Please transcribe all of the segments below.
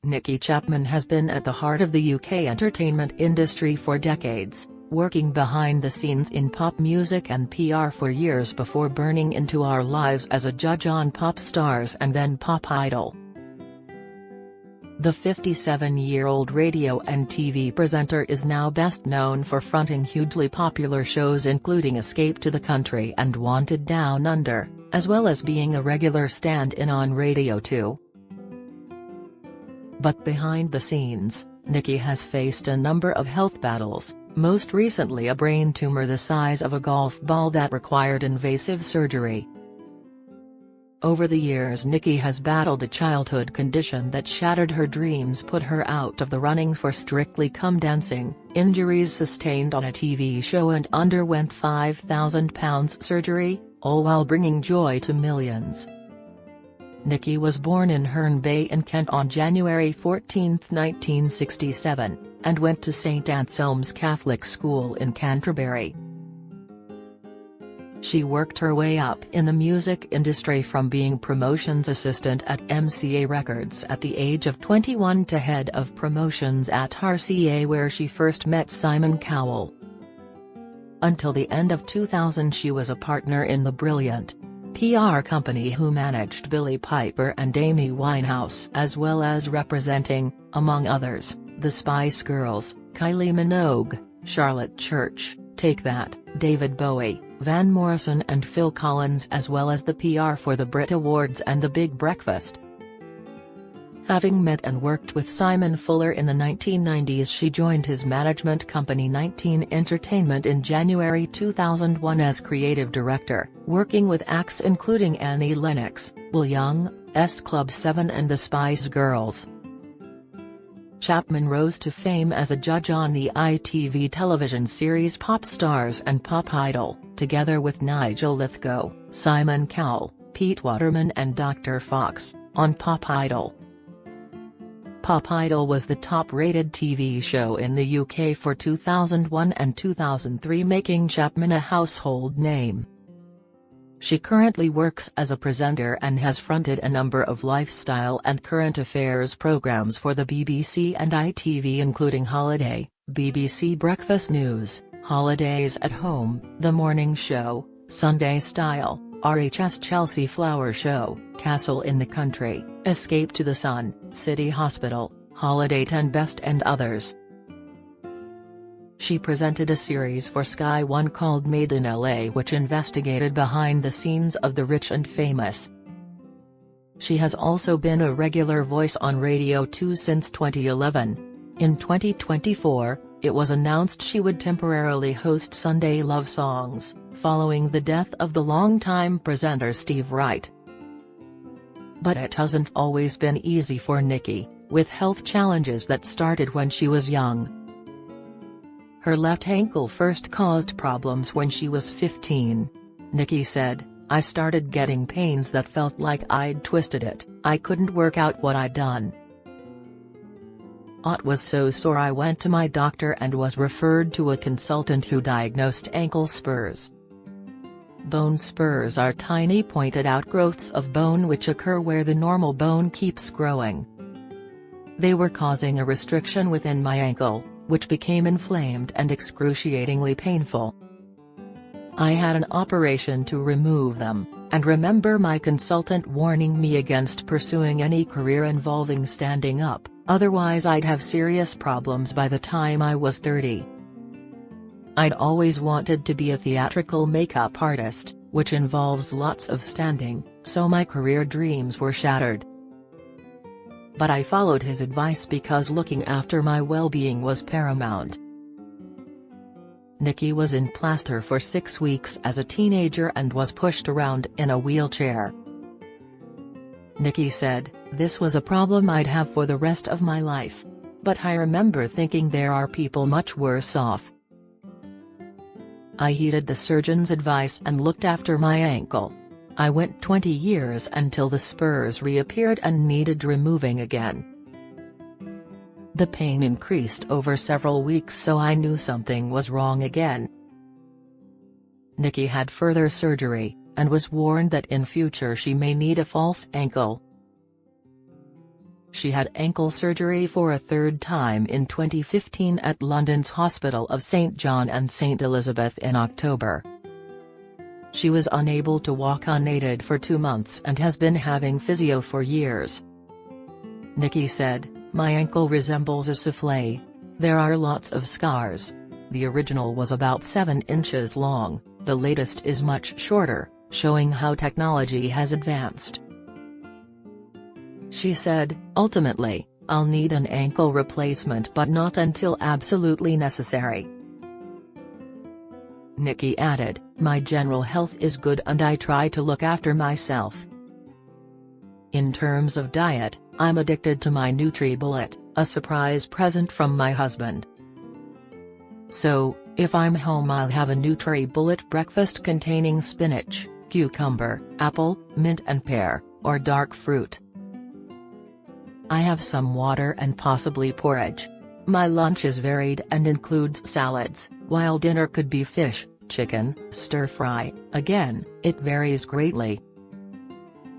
Nicki Chapman has been at the heart of the UK entertainment industry for decades, working behind the scenes in pop music and PR for years before burning into our lives as a judge on Pop Stars and then Pop Idol. The 57-year-old radio and TV presenter is now best known for fronting hugely popular shows including Escape to the Country and Wanted Down Under, as well as being a regular stand-in on Radio 2. But behind the scenes, Nicki has faced a number of health battles, most recently a brain tumor the size of a golf ball that required invasive surgery. Over the years Nicki has battled a childhood condition that shattered her dreams, put her out of the running for Strictly Come Dancing, injuries sustained on a TV show, and underwent £5,000 surgery, all while bringing joy to millions. Nicki was born in Herne Bay in Kent on January 14, 1967, and went to St Anselm's Catholic School in Canterbury. She worked her way up in the music industry from being promotions assistant at MCA Records at the age of 21 to head of promotions at RCA, where she first met Simon Cowell. Until the end of 2000 she was a partner in the Brilliant PR company who managed Billie Piper and Amy Winehouse, as well as representing, among others, the Spice Girls, Kylie Minogue, Charlotte Church, Take That, David Bowie, Van Morrison and Phil Collins, as well as the PR for the Brit Awards and The Big Breakfast. Having met and worked with Simon Fuller in the 1990s, she joined his management company 19 Entertainment in January 2001 as creative director, working with acts including Annie Lennox, Will Young, Club 7 and the Spice Girls. Chapman rose to fame as a judge on the ITV television series Pop Stars and Pop Idol, together with Nigel Lythgoe, Simon Cowell, Pete Waterman and Dr. Fox, on Pop Idol. Pop Idol was the top-rated TV show in the UK for 2001 and 2003, making Chapman a household name. She currently works as a presenter and has fronted a number of lifestyle and current affairs programs for the BBC and ITV, including Holiday, BBC Breakfast News, Holidays at Home, The Morning Show, Sunday Style, RHS Chelsea Flower Show, Castle in the Country, Escape to the Sun, City Hospital, Holiday 10 Best and others. She presented a series for Sky One called Made in LA, which investigated behind the scenes of the rich and famous. She has also been a regular voice on Radio 2 since 2011. In 2024, it was announced she would temporarily host Sunday Love Songs, following the death of the longtime presenter Steve Wright. But it hasn't always been easy for Nicki, with health challenges that started when she was young. Her left ankle first caused problems when she was 15. Nicki said, "I started getting pains that felt like I'd twisted it. I couldn't work out what I'd done. It was so sore I went to my doctor and was referred to a consultant who diagnosed ankle spurs. Bone spurs are tiny pointed outgrowths of bone which occur where the normal bone keeps growing. They were causing a restriction within my ankle, which became inflamed and excruciatingly painful. I had an operation to remove them, and remember my consultant warning me against pursuing any career involving standing up, otherwise I'd have serious problems by the time I was 30. I'd always wanted to be a theatrical makeup artist, which involves lots of standing, so my career dreams were shattered. But I followed his advice because looking after my well-being was paramount." Nicki was in plaster for 6 weeks as a teenager and was pushed around in a wheelchair. Nicki said, "This was a problem I'd have for the rest of my life. But I remember thinking there are people much worse off. I heeded the surgeon's advice and looked after my ankle. I went 20 years until the spurs reappeared and needed removing again. The pain increased over several weeks, so I knew something was wrong again." Nicki had further surgery, and was warned that in future she may need a false ankle. She had ankle surgery for a third time in 2015 at London's Hospital of St John and St Elizabeth in October. She was unable to walk unaided for 2 months and has been having physio for years. Nicki said, "My ankle resembles a soufflé. There are lots of scars. The original was about 7 inches long, the latest is much shorter, showing how technology has advanced." She said, "Ultimately, I'll need an ankle replacement but not until absolutely necessary." Nicki added, "My general health is good and I try to look after myself. In terms of diet, I'm addicted to my NutriBullet, a surprise present from my husband. So, if I'm home I'll have a NutriBullet breakfast containing spinach, cucumber, apple, mint and pear, or dark fruit. I have some water and possibly porridge. My lunch is varied and includes salads, while dinner could be fish, chicken, stir-fry. Again, it varies greatly.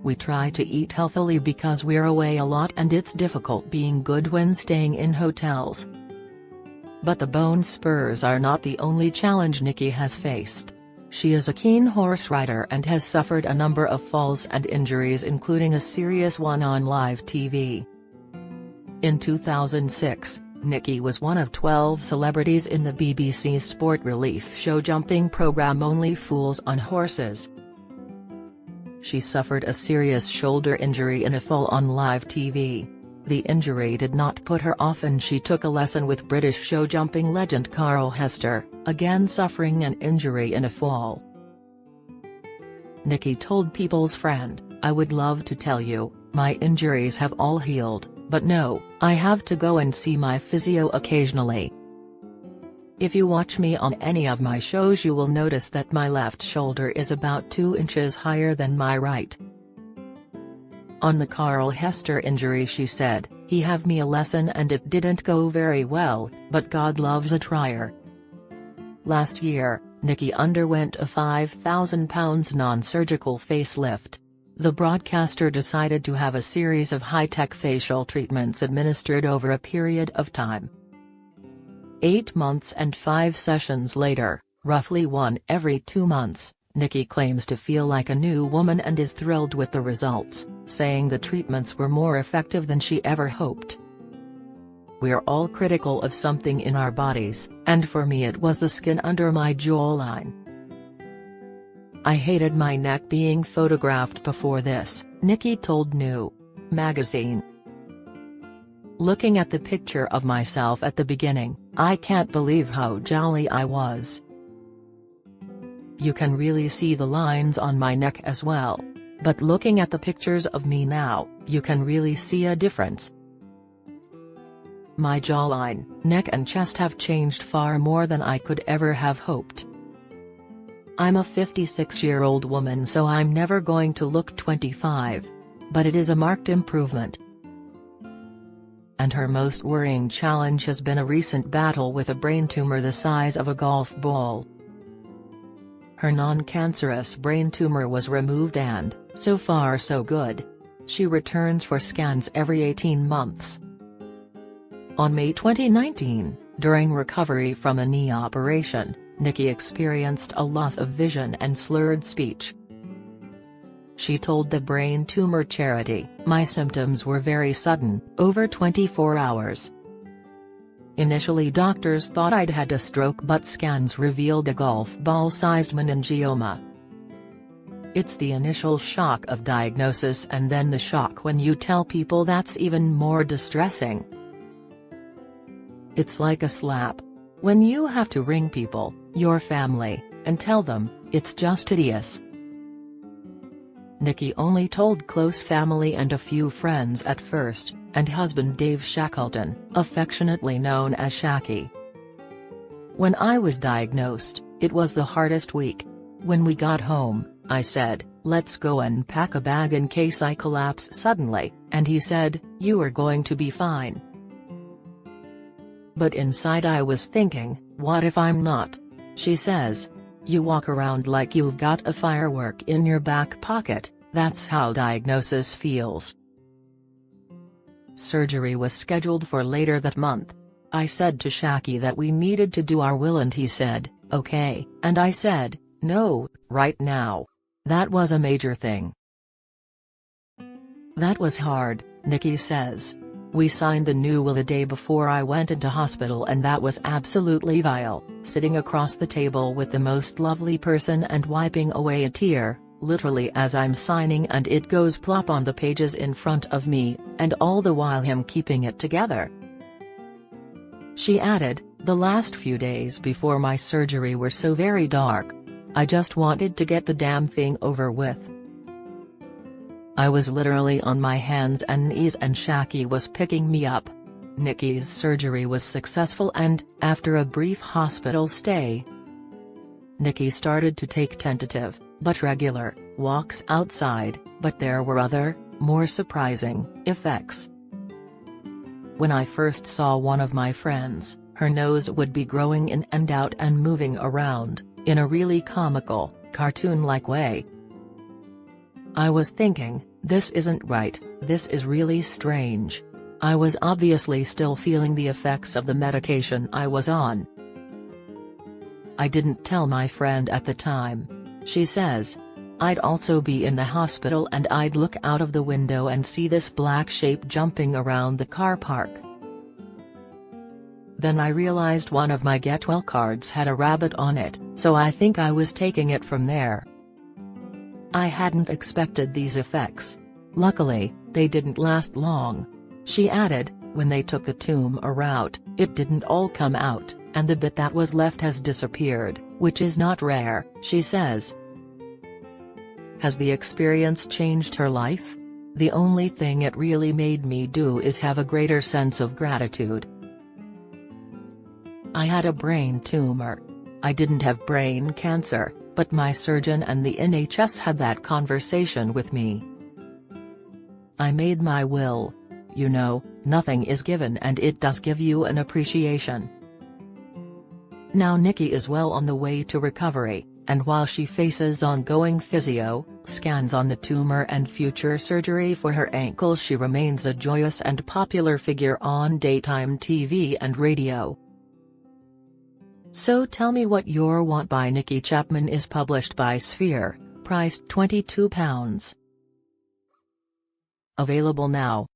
We try to eat healthily because we're away a lot and it's difficult being good when staying in hotels." But the bone spurs are not the only challenge Nicki has faced. She is a keen horse rider and has suffered a number of falls and injuries, including a serious one on live TV. In 2006, Nicki was one of 12 celebrities in the BBC's sport relief show jumping program Only Fools on Horses. She suffered a serious shoulder injury in a fall on live TV. The injury did not put her off and she took a lesson with British show jumping legend Carl Hester, again suffering an injury in a fall. Nicki told People's Friend, "I would love to tell you, my injuries have all healed, but no, I have to go and see my physio occasionally. If you watch me on any of my shows you will notice that my left shoulder is about 2 inches higher than my right." On the Carl Hester injury she said, "He have me a lesson and it didn't go very well, but God loves a trier." Last year, Nicki underwent a £5,000 non-surgical facelift. The broadcaster decided to have a series of high-tech facial treatments administered over a period of time. 8 months and 5 sessions later, roughly one every 2 months, Nicki claims to feel like a new woman and is thrilled with the results, saying the treatments were more effective than she ever hoped. "We're all critical of something in our bodies, and for me it was the skin under my jawline. I hated my neck being photographed before this," Nicki told New magazine. "Looking at the picture of myself at the beginning, I can't believe how jolly I was. You can really see the lines on my neck as well. But looking at the pictures of me now, you can really see a difference. My jawline, neck and chest have changed far more than I could ever have hoped. I'm a 56-year-old woman so I'm never going to look 25. But it is a marked improvement." And her most worrying challenge has been a recent battle with a brain tumor the size of a golf ball. Her non-cancerous brain tumor was removed and, so far so good. She returns for scans every 18 months. On May 2019, during recovery from a knee operation, Nicki experienced a loss of vision and slurred speech. She told the brain tumor charity, "My symptoms were very sudden, over 24 hours. Initially doctors thought I'd had a stroke but scans revealed a golf ball-sized meningioma. It's the initial shock of diagnosis and then the shock when you tell people that's even more distressing. It's like a slap. When you have to ring people, your family, and tell them, it's just hideous." Nicki only told close family and a few friends at first, and husband Dave Shackleton, affectionately known as Shacky. "When I was diagnosed, it was the hardest week. When we got home, I said, let's go and pack a bag in case I collapse suddenly, and he said, you are going to be fine. But inside I was thinking, what if I'm not?" She says. "You walk around like you've got a firework in your back pocket, that's how diagnosis feels." Surgery was scheduled for later that month. I said to Shaki that we needed to do our will and he said, okay, and I said, no, right now. That was a major thing. That was hard, Nicki says. We signed the new will the day before I went into hospital and that was absolutely vile, sitting across the table with the most lovely person and wiping away a tear, literally as I'm signing and it goes plop on the pages in front of me, and all the while him keeping it together. She added, the last few days before my surgery were so very dark. I just wanted to get the damn thing over with. I was literally on my hands and knees and Shaki was picking me up. Nicki's surgery was successful and, after a brief hospital stay, Nicki started to take tentative, but regular, walks outside, but there were other, more surprising, effects. When I first saw one of my friends, her nose would be growing in and out and moving around, in a really comical, cartoon-like way. I was thinking, this isn't right, this is really strange. I was obviously still feeling the effects of the medication I was on. I didn't tell my friend at the time. She says. I'd also be in the hospital and I'd look out of the window and see this black shape jumping around the car park. Then I realized one of my get well cards had a rabbit on it, so I think I was taking it from there. I hadn't expected these effects. Luckily, they didn't last long. She added, when they took the tumour out, it didn't all come out, and the bit that was left has disappeared, which is not rare, she says. Has the experience changed her life? The only thing it really made me do is have a greater sense of gratitude. I had a brain tumor. I didn't have brain cancer, but my surgeon and the NHS had that conversation with me. I made my will. You know, nothing is given and it does give you an appreciation. Now Nicki is well on the way to recovery, and while she faces ongoing physio, scans on the tumor and future surgery for her ankle, she remains a joyous and popular figure on daytime TV and radio. So tell me what your want by Nicki Chapman is published by Sphere, priced £22. Available now.